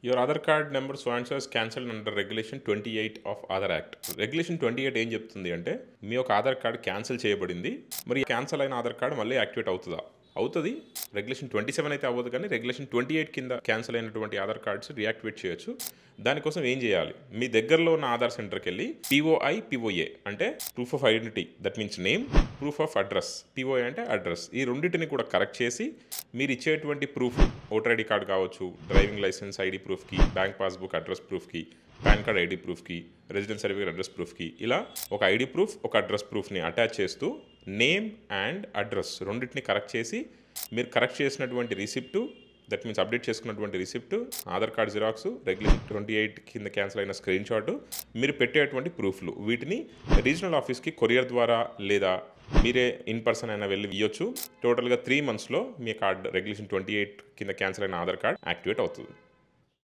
Your Aadhaar card number so and so is cancelled under Regulation 28 of Aadhaar Act. Regulation 28 ఏం చెప్తుంది అంటే మీ యొక్క Aadhaar card cancel చేయబడింది, మరి క్యాన్సిల్ అయిన ఆధార్ కార్డ్ మళ్ళీ యాక్టివేట్ అవుతుందా? అవుతుంది. రెగ్యులేషన్ 27 అయితే అవ్వదు, కానీ రెగ్యులేషన్ 28 కింద క్యాన్సిల్ అయినటువంటి ఆధార్ కార్డ్స్ రియాక్టివేట్ చేయొచ్చు. దానికోసం ఏం చేయాలి? మీ దగ్గరలో ఉన్న ఆధార్ సెంటర్కి వెళ్ళి POA అంటే proof of identity, that means name, proof of address, POA అంటే అడ్రస్, ఈ రెండింటిని కూడా కరెక్ట్ చేసి మీరు ఇచ్చేటువంటి ప్రూఫ్, ఓటర్ ఐడి కార్డ్ కావచ్చు, డ్రైవింగ్ లైసెన్స్ ఐడి ప్రూఫ్కి, బ్యాంక్ పాస్బుక్ అడ్రస్ ప్రూఫ్కి, పాన్ కార్డ్ ఐడి ప్రూఫ్కి, రెసిడెన్స్ సర్టిఫికేట్ అడ్రస్ ప్రూఫ్కి, ఇలా ఒక ఐడి ప్రూఫ్, ఒక అడ్రస్ ప్రూఫ్ని అటాచ్ చేస్తూ నేమ్ అండ్ అడ్రస్ రెండింటిని కరెక్ట్ చేసి మీరు కరెక్ట్ చేసినటువంటి రిసిప్టు, దట్ మీన్స్ అప్డేట్ చేసుకున్నటువంటి receipt, Aadhaar card xerox, regulation 28 కింద క్యాన్సిల్ అయిన స్క్రీన్ షాట్, మీరు పెట్టేటువంటి ప్రూఫ్లు, వీటిని రీజనల్ ఆఫీస్కి కొరియర్ ద్వారా లేదా మీరే ఇన్ పర్సన్ అయినా వెళ్ళి ఇవ్వచ్చు. టోటల్గా 3 monthsలో మీ కార్డ్ రెగ్యులేషన్ 28 కింద క్యాన్సిల్ అయిన ఆధార్ కార్డ్ యాక్టివేట్ అవుతుంది.